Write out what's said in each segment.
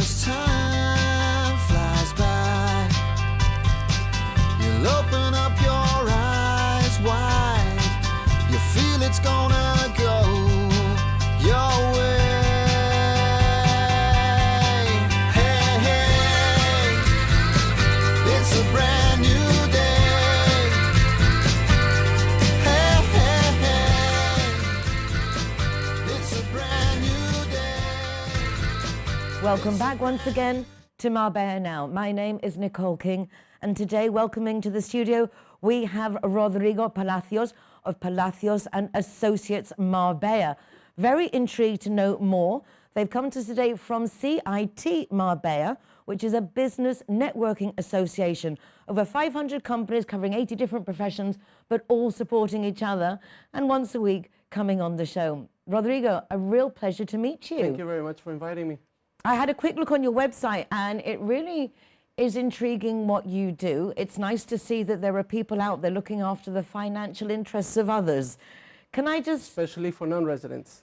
as time flies by, you'll open up your eyes wide. You feel it's gonna go your way. Hey, hey, it's a brand new day. Hey, hey, hey, it's a brand new day. Welcome back once again to Marbella Now. My name is Nicole King, and today, welcoming to the studio, we have Rodrigo Palacios of Palacios and Associates Marbella. Very intrigued to know more. They've come to us today from CIT Marbella, which is a business networking association. Over 500 companies covering 80 different professions, but all supporting each other, and once a week coming on the show. Rodrigo, a real pleasure to meet you. Thank you very much for inviting me. I had a quick look on your website, and it really is intriguing what you do. It's nice to see that there are people out there looking after the financial interests of others. Can I just... Especially for non-residents.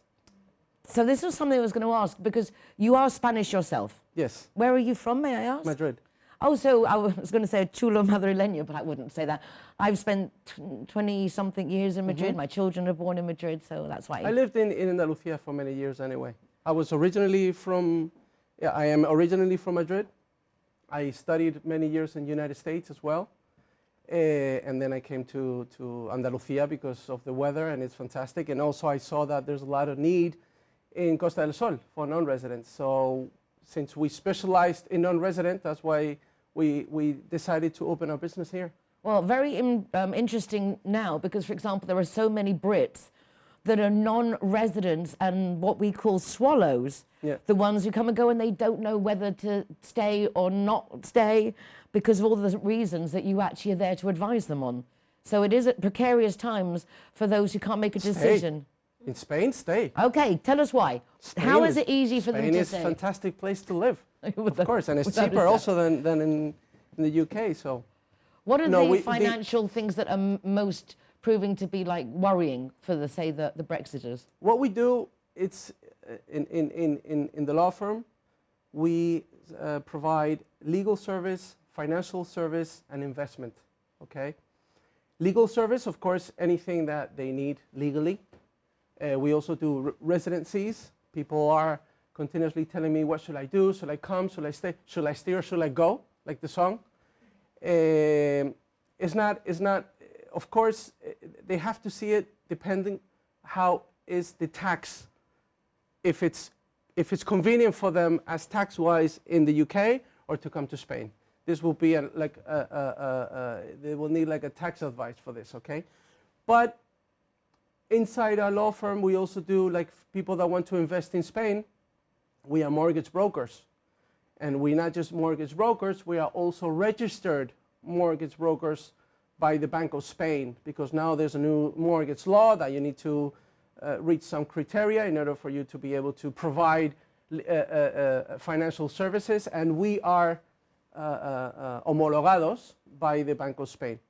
So this was something I was going to ask, because you are Spanish yourself. Yes. Where are you from, may I ask? Madrid. Oh, so I was going to say chulo madrileño, but I wouldn't say that. I've spent 20-something years in Madrid. My children are born in Madrid, so that's why. I lived in Andalusia for many years anyway. I was originally from... Yeah, I am originally from Madrid. I studied many years in the United States as well. And then I came to Andalusia because of the weather, and it's fantastic. And also I saw that there's a lot of need in Costa del Sol for non-residents. So since we specialized in non-resident, that's why we decided to open our business here. Well, very interesting now, because, for example, there are so many Brits that are non-residents and what we call swallows. Yeah. The ones who come and go and they don't know whether to stay or not stay because of all the reasons that you actually are there to advise them on. So it is at precarious times for those who can't make a decision. In Spain, stay. Okay, tell us why. How is it easy for them to Spain is stay? a fantastic place to live, of course, and it's without a cheaper doubt. also than in the UK. So, What are No, the we- financial things that are most proving to be like worrying for the, say, the Brexiters? what we do, it's in the law firm, we provide legal service, financial service, and investment. Okay, legal service, of course, anything that they need legally. We also do residencies. People are continuously telling me, what should I do? Should I come? Should I stay? Should I stay or should I go? Like the song. It's not, of course, they have to see it depending how is the tax. If it's convenient for them as tax-wise in the UK or to come to Spain. This will be they will need like a tax advice for this, okay? But inside our law firm, we also do, like, people that want to invest in Spain, we are mortgage brokers. And we're not just mortgage brokers, we are also registered mortgage brokers by the Bank of Spain, because now there's a new mortgage law that you need to reach some criteria in order for you to be able to provide financial services, and we are homologados by the Bank of Spain.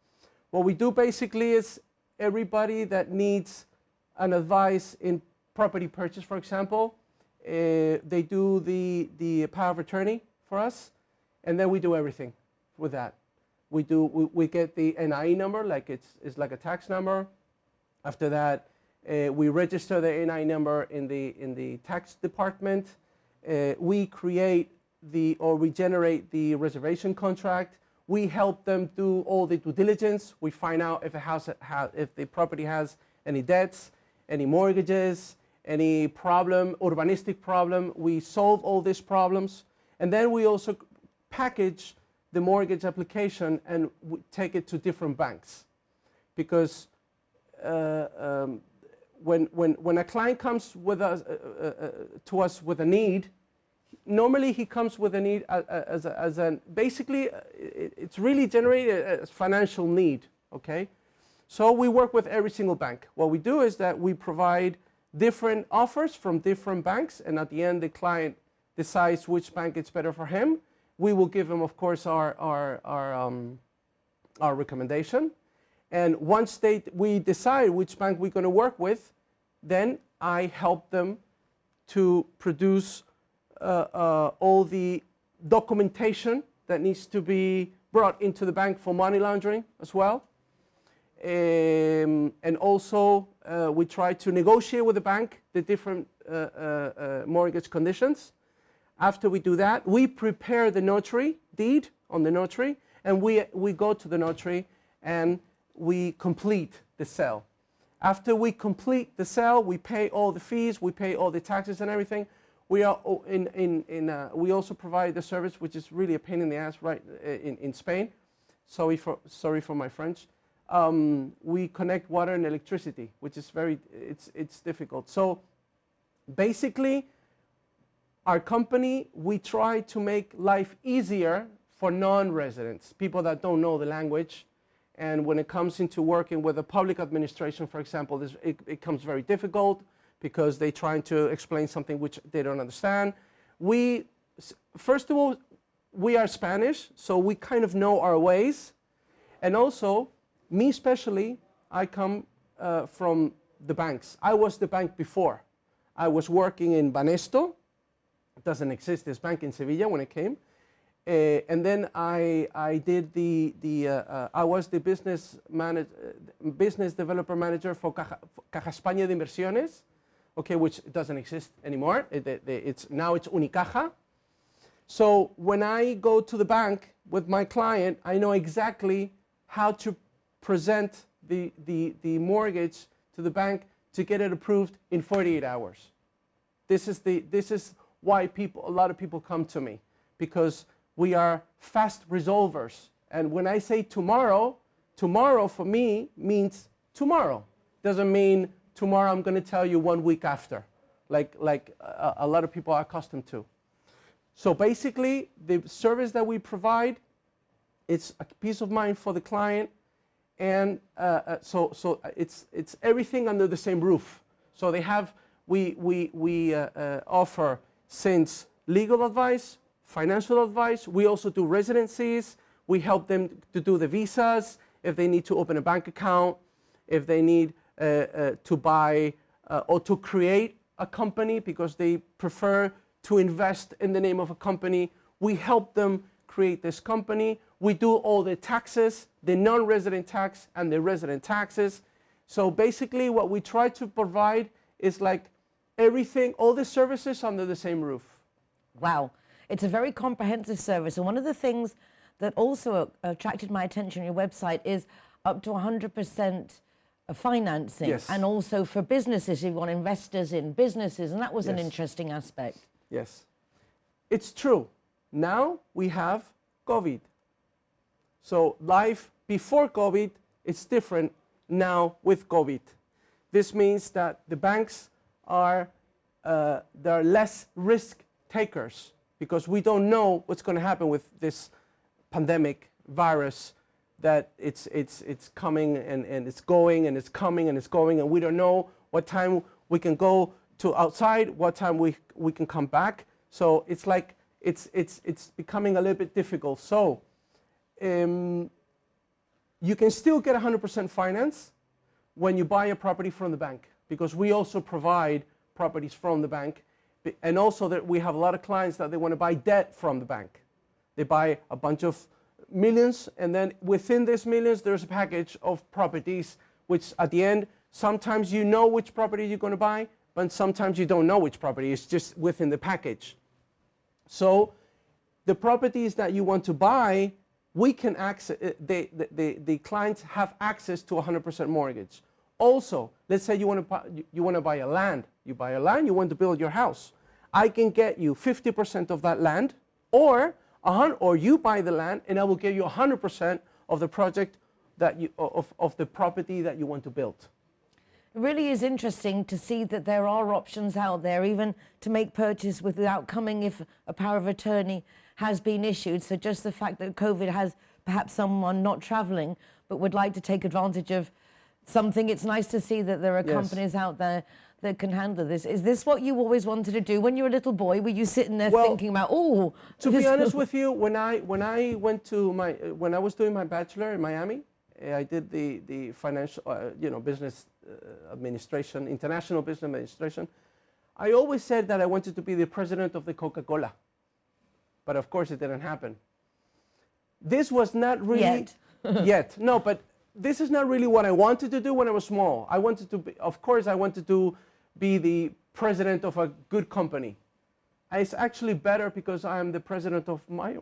What we do basically is everybody that needs an advice in property purchase, for example, they do the power of attorney for us, and then we do everything with that. We get the NIE number, like it's like a tax number. After that, we register the NIE number in the tax department. We create we generate the reservation contract. We help them do all the due diligence. We find out if if the property has any debts, any mortgages, any problem, urbanistic problem. We solve all these problems, and then we also package the mortgage application and take it to different banks, because when a client comes with us to us with a need, normally he comes with a need basically it's really generated as financial need. Okay, so we work with every single bank. What we do is that we provide different offers from different banks, and at the end the client decides which bank is better for him. We will give him, of course, our recommendation, and once we decide which bank we're going to work with, then I help them to produce all the documentation that needs to be brought into the bank for money laundering as well. And also, we try to negotiate with the bank the different mortgage conditions. After we do that, we prepare the notary deed on the notary, and we go to the notary and we complete the sale. After we complete the sale, we pay all the fees, we pay all the taxes and everything. We are we also provide the service, which is really a pain in the ass, right? In Spain. Sorry for my French. We connect water and electricity, which is it's difficult. So basically, our company, we try to make life easier for non-residents, people that don't know the language. And when it comes into working with the public administration, for example, it becomes very difficult because they're trying to explain something which they don't understand. First of all, we are Spanish, so we kind of know our ways. And also, me especially, I come from the banks. I was the bank before. I was working in Banesto. It doesn't exist, this bank in Sevilla when it came. And then I did I was the business developer manager for Caja España de Inversiones, okay, which doesn't exist anymore. Now it's Unicaja. So when I go to the bank with my client, I know exactly how to present the mortgage to the bank to get it approved in 48 hours. This is why a lot of people come to me, because we are fast resolvers. And when I say tomorrow, tomorrow for me means tomorrow. Doesn't mean tomorrow I'm going to tell you 1 week after, like a lot of people are accustomed to. So basically, the service that we provide, it's a peace of mind for the client, and so it's everything under the same roof. So we offer since legal advice, financial advice. We also do residencies. We help them to do the visas, if they need to open a bank account, if they need to buy or to create a company because they prefer to invest in the name of a company. We help them create this company. We do all the taxes, the non-resident tax and the resident taxes. So basically what we try to provide is like everything, all the services under the same roof. Wow. It's a very comprehensive service. And one of the things that also attracted my attention on your website is up to 100% financing. Yes. And also for businesses, you want investors in businesses. And that was an Yes. interesting aspect. Yes. It's true. Now we have COVID. So life before COVID is different now with COVID. This means that the banks are they're less risk takers, because we don't know what's going to happen with this pandemic virus, that it's coming and it's going and it's coming and it's going, and we don't know what time we can go to outside, what time we can come back. So it's like it's becoming a little bit difficult. So you can still get 100% finance when you buy a property from the bank, because we also provide properties from the bank. And also that we have a lot of clients that they want to buy debt from the bank. They buy a bunch of millions, and then within these millions there's a package of properties, which at the end, sometimes you know which property you're going to buy, but sometimes you don't know which property. It's just within the package. So the properties that you want to buy, we can access, the clients have access to 100% mortgage. Also, let's say you want to buy a land. You buy a land, you want to build your house. I can get you 50% of that land, or you buy the land and I will give you 100% of the project that of the property that you want to build. It really is interesting to see that there are options out there, even to make purchase without coming if a power of attorney has been issued. So just the fact that COVID has perhaps someone not traveling but would like to take advantage of something, it's nice to see that there are companies out there that can handle this. Is this what you always wanted to do when you were a little boy? Were you sitting there thinking about, oh? To be honest with you, when I went to when I was doing my bachelor in Miami, I did the financial, business administration, international business administration. I always said that I wanted to be the president of the Coca-Cola, but of course it didn't happen. This was not really yet. No, but this is not really what I wanted to do when I was small. I wanted to be, of course, I wanted to be the president of a good company. It's actually better because I am the president of my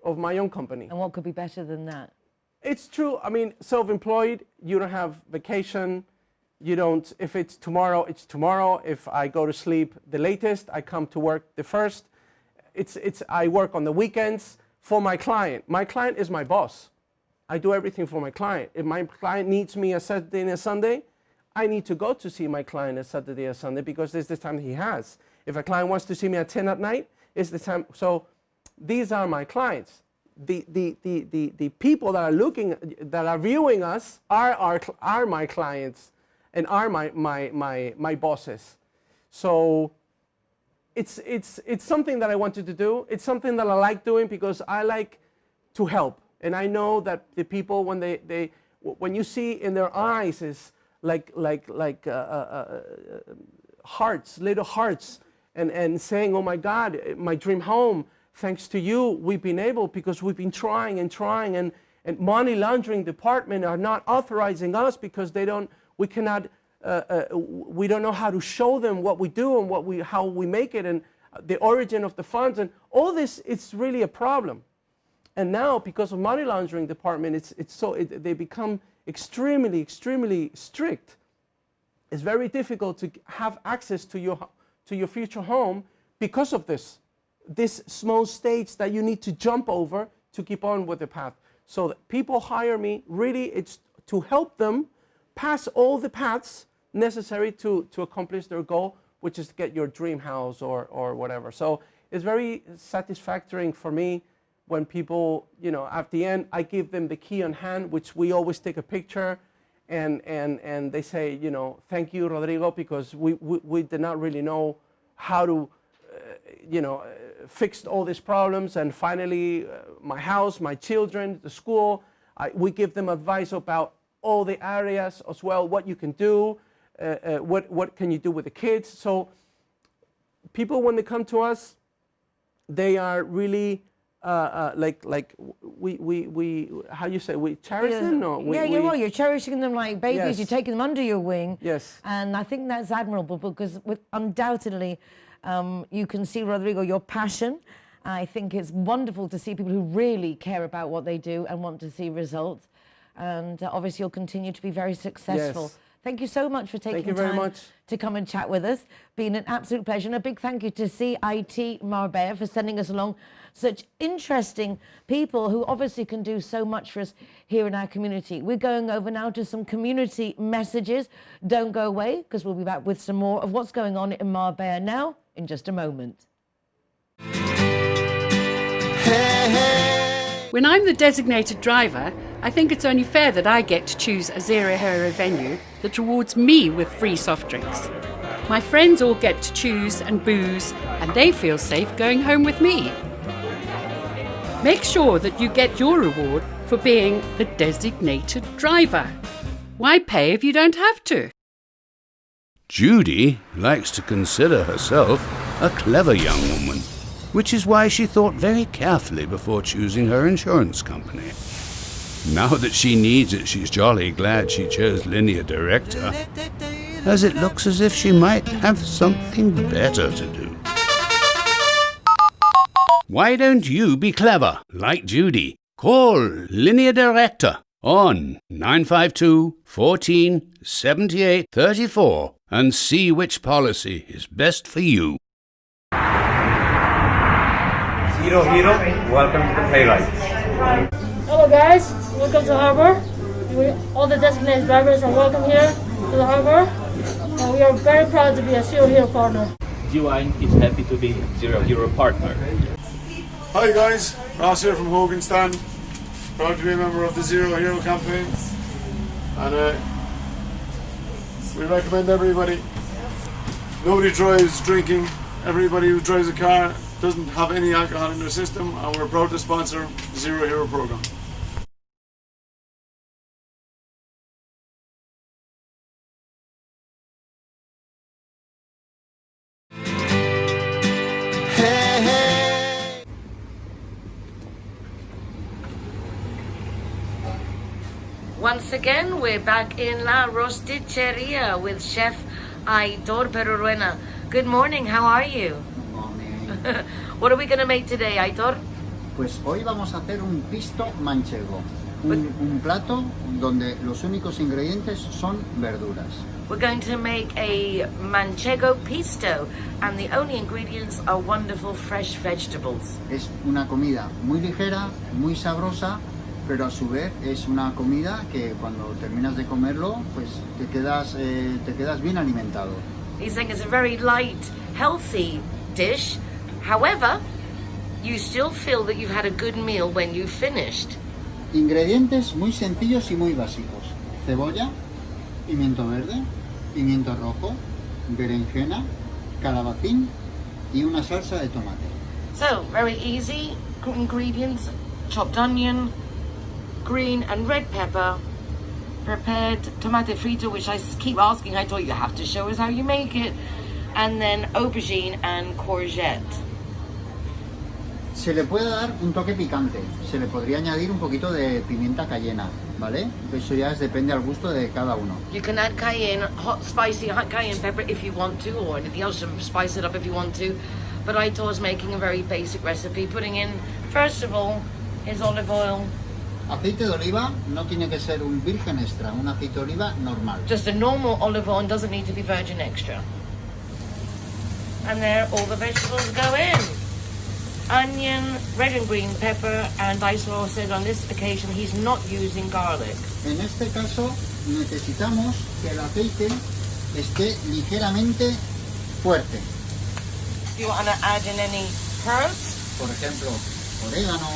own company. And what could be better than that? It's true. I mean, self-employed, you don't have vacation. You don't, if it's tomorrow, it's tomorrow. If I go to sleep the latest, I come to work the first. I work on the weekends for my client. My client is my boss. I do everything for my client. If my client needs me a Saturday and a Sunday, I need to go to see my client a Saturday or Sunday because this is the time he has. If a client wants to see me at 10 at night, it's the time. So these are my clients. The people that are viewing us are my clients and are my bosses. So it's something that I wanted to do. It's something that I like doing because I like to help. And I know that the people, when you see in their eyes is like hearts, little hearts, and saying, oh my God, my dream home, thanks to you, we've been able, because we've been trying, and money laundering department are not authorizing us because we don't know how to show them what we do and how we make it and the origin of the funds, and all this, it's really a problem. And now, because of money laundering department, they become extremely strict. It's very difficult to have access to your future home because of this small stage that you need to jump over to keep on with the path. So that people hire me, really, it's to help them pass all the paths necessary to accomplish their goal, which is to get your dream house or whatever. So it's very satisfactory for me when people, at the end, I give them the key on hand, which we always take a picture, and they say, thank you, Rodrigo, because we did not really know how to, fix all these problems. And finally, my house, my children, the school, we give them advice about all the areas as well, what you can do, what can you do with the kids. So people, when they come to us, they are really we how you say, we cherish them? No, you're cherishing them like babies. Yes. You're taking them under your wing. Yes. And I think that's admirable because undoubtedly you can see, Rodrigo, your passion. I think it's wonderful to see people who really care about what they do and want to see results. And obviously you'll continue to be very successful. Yes. Thank you so much for taking very time much. to come and chat with us. Been an absolute pleasure. And a big thank you to CIT Marbella for sending us along such interesting people who obviously can do so much for us here in our community. We're going over now to some community messages. Don't go away, because we'll be back with some more of what's going on in Marbella Now in just a moment. When I'm the designated driver, I think it's only fair that I get to choose a zero-hero venue that rewards me with free soft drinks. My friends all get to choose and booze, and they feel safe going home with me. Make sure that you get your reward for being the designated driver. Why pay if you don't have to? Judy likes to consider herself a clever young woman, which is why she thought very carefully before choosing her insurance company. Now that she needs it, she's jolly glad she chose Linear Director, as it looks as if she might have something better to do. Why don't you be clever, like Judy? Call Linear Director on 952 14 78 34 and see which policy is best for you. Zero Hero, welcome to the playwright. Hello guys, welcome to Harbor. All the designated drivers are welcome here to the Harbor. And we are very proud to be a Zero Hero partner. G-Wine is happy to be Zero Hero partner. Hi guys, Ross here from Hogan Stand. Proud to be a member of the Zero Hero campaign. And we recommend everybody. Nobody drives drinking. Everybody who drives a car doesn't have any alcohol in their system, and we're proud to sponsor the Zero Hero program. once again, we're back in La Rosticeria with Chef Aitor Peruruena. Good morning, how are you? Morning. What are we going to make today, Aitor? Pues hoy vamos a hacer un pisto manchego, un plato donde los únicos ingredientes son verduras. We're going to make a manchego pisto, and the only ingredients are wonderful fresh vegetables. Es una comida muy ligera, muy sabrosa, pero a su vez es una comida que cuando terminas de comerlo, pues te quedas bien alimentado. He's saying it's a very light, healthy dish. However, you still feel that you've had a good meal when you've finished. Ingredientes muy sencillos y muy básicos. Cebolla, pimiento verde, pimiento rojo, berenjena, calabacín y una salsa de tomate. So, very easy ingredients: chopped onion, green and red pepper, prepared tomate frito, which I keep asking, I thought you have to show us how you make it, and then aubergine and courgette. Se le puede dar un toque picante, se le podría añadir un poquito de pimienta cayena, ¿vale? Eso ya depende al gusto de cada uno. You can add cayenne, spicy cayenne pepper if you want to, or anything else to spice it up if you want to. But I thought I was making a very basic recipe, putting in, first of all, his olive oil. Aceite de oliva no tiene que ser un virgen extra, un aceite de oliva normal. Just a normal olive oil, doesn't need to be virgin extra. And there all the vegetables go in. Onion, red and green pepper, and Aitor said on this occasion he's not using garlic. En este caso necesitamos que el aceite esté ligeramente fuerte. Do you want to add in any herbs? Por ejemplo, orégano,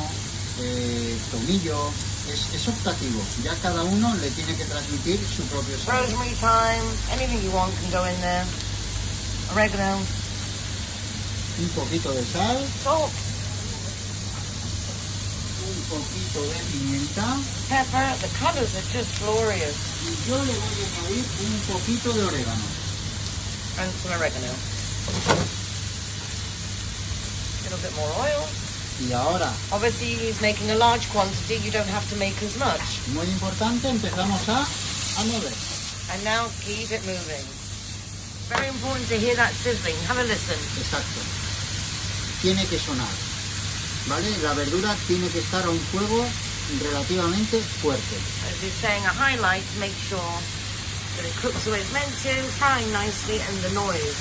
tomillo, es optativo. Ya cada uno le tiene que transmitir su propio sabor. Rosemary, thyme, anything you want can go in there. Oregano. Un poquito de sal, Salt. un poquito de pimienta Pepper. The colors are just glorious. y yo le voy a añadir un poquito de orégano. And some oregano. A little bit more oil. Y ahora, Obviously he's making a large quantity, you don't have to make as much. muy importante, empezamos a mover. And now keep it moving. Very important to hear that sizzling. Have a listen. Exacto. Tiene que sonar, ¿vale? La verdura tiene que estar a un fuego relativamente fuerte. As he's saying, a highlight, make sure that it cooks the way it's meant to, frying nicely, and the noise.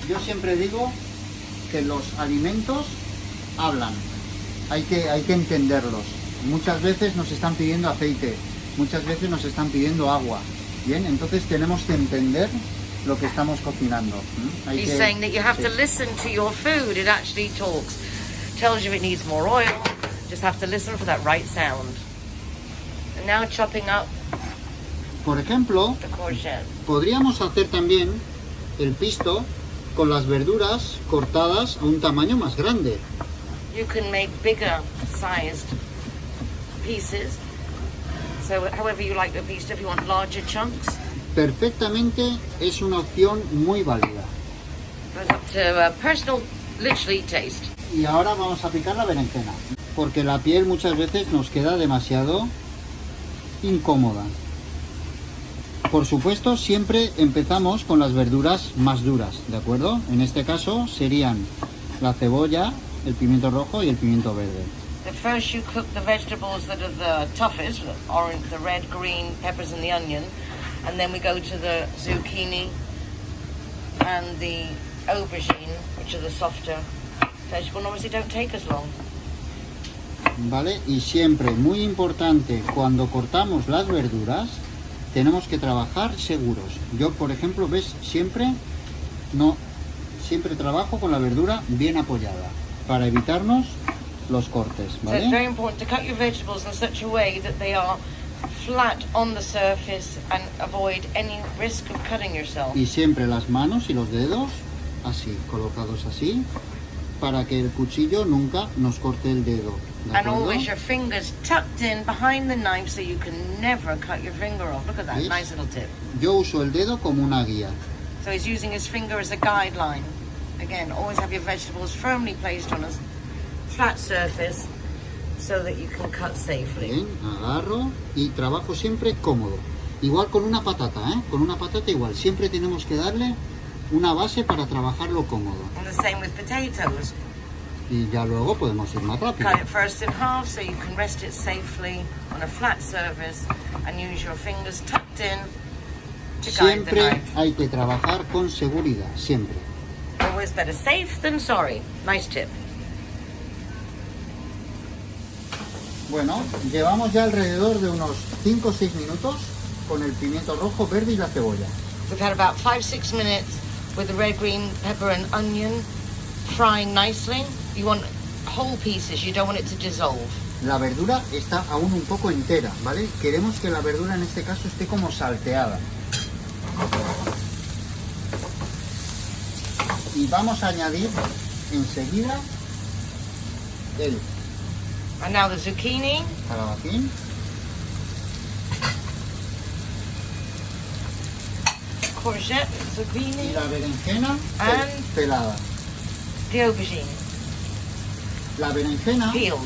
Yo siempre digo que los alimentos hablan, hay que entenderlos. Muchas veces nos están pidiendo aceite, muchas veces nos están pidiendo agua. Bien, entonces tenemos que entender lo que estamos cocinando. He's saying that you have to listen to your food. It actually talks. Tells you it needs more oil. Just have to listen for that right sound. And now chopping up Por ejemplo, the courgette. podríamos hacer también el pisto con las verduras cortadas a un tamaño más grande. You can make bigger sized pieces. So however you like the piece, if you want larger chunks. Perfectamente, es una opción muy válida. Goes up to personal, literally taste. Y ahora vamos a picar la berenjena, porque la piel muchas veces nos queda demasiado incómoda. Por supuesto, siempre empezamos con las verduras más duras, ¿de acuerdo? En este caso serían la cebolla, el pimiento rojo y el pimiento verde. The first you cook the vegetables that are the toughest, the orange, the red, green peppers and the onion, and then we go to the zucchini and the aubergine, which are the softer vegetable, and obviously don't take as long. ¿Vale? Y siempre, muy importante, cuando cortamos las verduras, tenemos que trabajar seguros. Yo, por ejemplo, ves, siempre trabajo con la verdura bien apoyada, para evitarnos los cortes, So it's very ¿vale? important to cut your vegetables in such a way that they are flat on the surface and avoid any risk of cutting yourself. Y siempre las manos y los dedos así, colocados así, para que el cuchillo nunca nos corte el dedo, ¿de And acuerdo? always your fingers tucked in behind the knife so you can never cut your finger off. Look at that, ¿Ves? nice little tip. Yo uso el dedo como una guía. So he's using his finger as a guideline. Again, always have your vegetables firmly placed on a flat surface so that you can cut safely. Bien, agarro y trabajo siempre cómodo. Igual con una patata, ¿eh? Con una patata igual. Siempre tenemos que darle una base para trabajarlo cómodo. And the same with potatoes. Y ya luego podemos ir más rápido. Cut it first in half so you can rest it safely on a flat surface and use your fingers tucked in to guide the Siempre knife. hay que trabajar con seguridad, siempre. Always better safe than sorry. Nice tip. Bueno, llevamos ya alrededor de unos 5 o 6 minutos con el pimiento rojo, verde y la cebolla. We've had about 5-6 minutes with the red, green pepper and onion frying nicely. You want whole pieces, you don't want it to dissolve. La verdura está aún un poco entera, ¿vale? Queremos que la verdura en este caso esté como salteada. Y vamos a añadir enseguida el And now the zucchini, calabacín, courgette, y zucchini, la berenjena And- pelada. the aubergine, La berenjena peeled.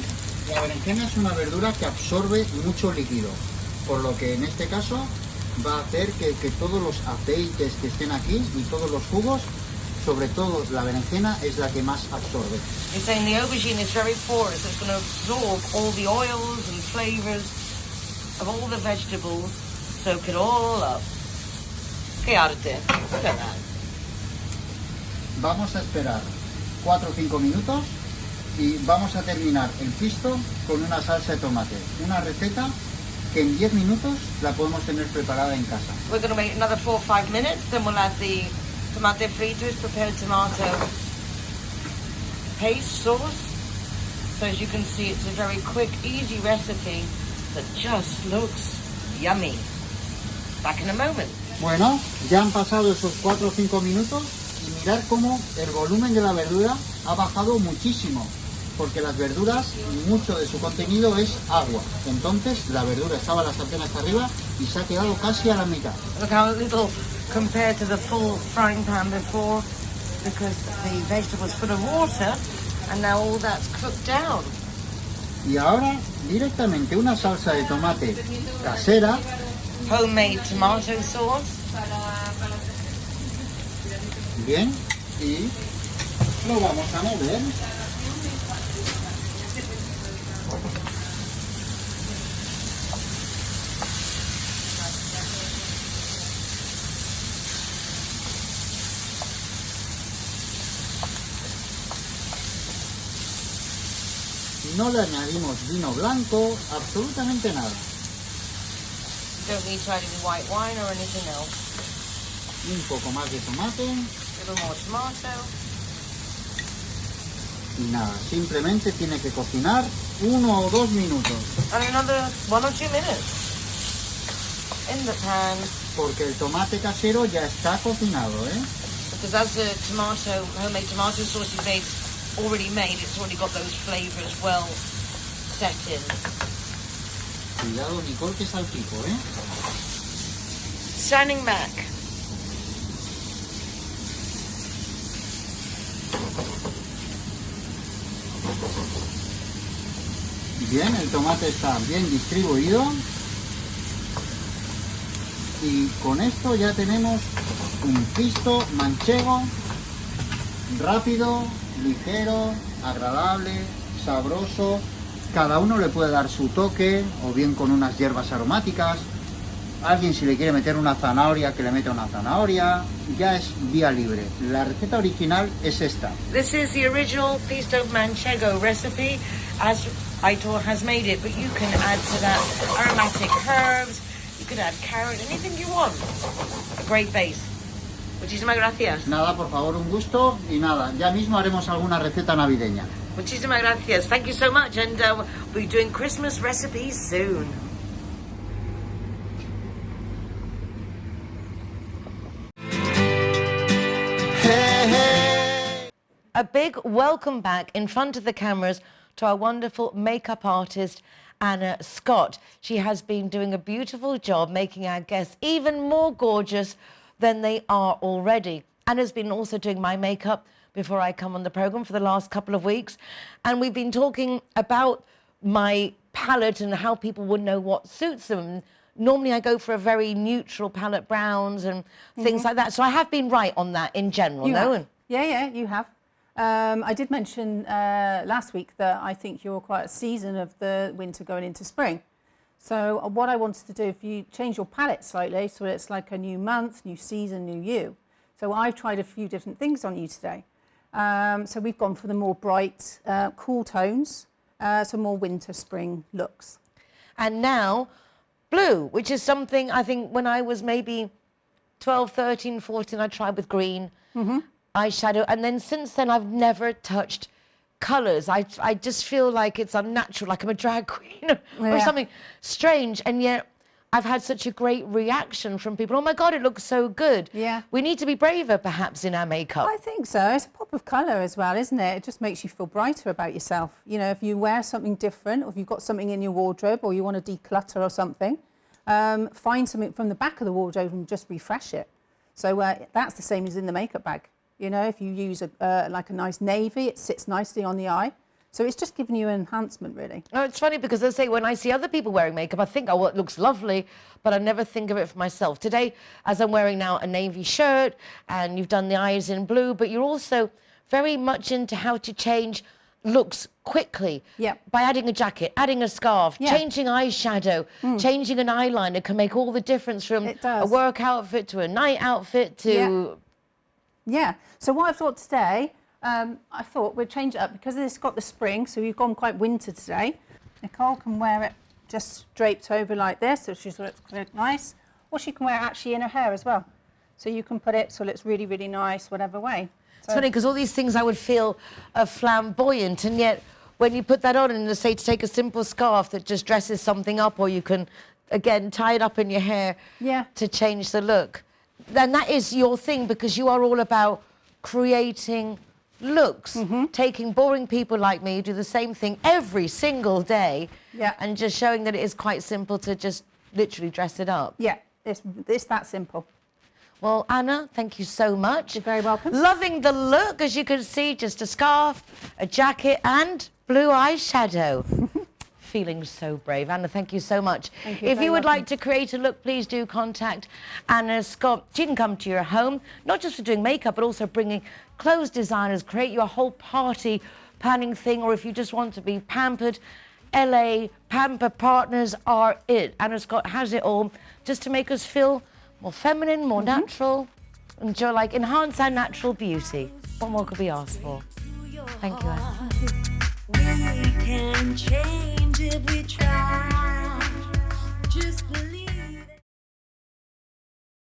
es una verdura que absorbe mucho líquido, por lo que en este caso va a hacer que todos los aceites que estén aquí y todos los jugos, sobre todo la berenjena, es la que más absorbe. You're saying the aubergine is very porous, so it's going to absorb all the oils and flavours of all the vegetables, soak it all up. ¿Qué arte? Look at that. Vamos a esperar 4 o 5 minutos y vamos a terminar el pisto con una salsa de tomate. Una receta que en 10 minutos la podemos tener preparada en casa. We're going to wait another 4 or 5 minutes, then we'll add the tomato fritos, prepared tomato paste sauce. So as you can see, it's a very quick, easy recipe that just looks yummy. Back in a moment. Bueno, ya han pasado esos 4 o 5 minutos y mirar cómo el volumen de la verdura ha bajado muchísimo, porque las verduras, mucho de su contenido es agua. Entonces la verdura estaba la sartén hasta arriba y se ha quedado casi a la mitad. Look how little compared to the full frying pan before, because the vegetables full of water, and now all that's cooked down. Y ahora directamente una salsa de tomate casera, Homemade tomato sauce. bien, y lo vamos a mover. No le añadimos vino blanco, absolutamente nada. Don't need to add any white wine or anything else. Un poco más de tomate A little more tomato. y nada, simplemente tiene que cocinar 1 o 2 minutos, And another 1 or 2 minutes in the pan, porque el tomate casero ya está cocinado, ¿eh? because as the homemade tomato sauce is already made, it's already got those flavors well set in. Cuidado, Nicole, que salpico, ¿eh? Standing back. Bien, el tomate está bien distribuido y con esto ya tenemos un pisto manchego rápido, ligero, agradable, sabroso. Cada uno le puede dar su toque, o bien con unas hierbas aromáticas. Alguien, si le quiere meter una zanahoria, que le meta una zanahoria. Ya es vía libre. La receta original es esta. This is the original pisto manchego recipe as Aitor has made it, but you can add to that aromatic herbs, you can add carrot, anything you want. A great base. Muchísimas gracias. Nada, por favor, un gusto y nada. Ya mismo haremos alguna receta navideña. Muchísimas gracias. Thank you so much, and we'll be doing Christmas recipes soon. A big welcome back in front of the cameras to our wonderful makeup artist, Anna Scott. She has been doing a beautiful job making our guests even more gorgeous than they are already. Anna's been also doing my makeup before I come on the programme for the last couple of weeks. And we've been talking about my palette and how people would know what suits them. Normally I go for a very neutral palette, browns and things like that. So I have been right on that in general, You no? have. Yeah, you have. I did mention last week that I think you're quite a season of the winter going into spring. So what I wanted to do, if you change your palette slightly, so it's like a new month, new season, new you. So I've tried a few different things on you today. So we've gone for the more bright, cool tones, some more winter, spring looks. And now, blue, which is something I think when I was maybe 12, 13, 14, I tried with green eyeshadow. And then since then, I've never touched colours. I just feel like it's unnatural, like I'm a drag queen or something strange. And yet I've had such a great reaction from people. Oh my God, it looks so good. Yeah. We need to be braver perhaps in our makeup. I think so. It's a pop of colour as well, isn't it? It just makes you feel brighter about yourself. You know, if you wear something different, or if you've got something in your wardrobe, or you want to declutter or something, find something from the back of the wardrobe and just refresh it. So that's the same as in the makeup bag. You know, if you use like a nice navy, it sits nicely on the eye. So it's just giving you an enhancement, really. Oh, it's funny because I say when I see other people wearing makeup, I think, oh, well, it looks lovely, but I never think of it for myself. Today, as I'm wearing now a navy shirt, and you've done the eyes in blue, but you're also very much into how to change looks quickly. Yep. By adding a jacket, adding a scarf, Yeah. changing eyeshadow, changing an eyeliner can make all the difference from It does. a work outfit to a night outfit to... Yeah. So what I thought today, I thought we'd change it up because it's got the spring, so we've gone quite winter today. Nicole can wear it just draped over like this, so she looks quite nice. Or she can wear it actually in her hair as well. So you can put it so it's really, really nice, whatever way. It's funny because all these things I would feel are flamboyant, and yet when you put that on and say to take a simple scarf that just dresses something up, or you can, again, tie it up in your hair to change the look, then that is your thing because you are all about creating looks, taking boring people like me who do the same thing every single day and just showing that it is quite simple to just literally dress it up. Yeah, it's that simple. Well, Anna, thank you so much. You're very welcome. Loving the look, as you can see, just a scarf, a jacket and blue eyeshadow. Feeling so brave. Anna, thank you so much. Thank you, if very you would welcome. like to create a look, please do contact Anna Scott. She can come to your home, not just for doing makeup, but also bringing clothes designers, create you a whole party planning thing, or if you just want to be pampered, LA Pamper Partners are it. Anna Scott has it all, just to make us feel more feminine, more natural, and to like enhance our natural beauty. What more could we ask for? Thank you, Anna. We can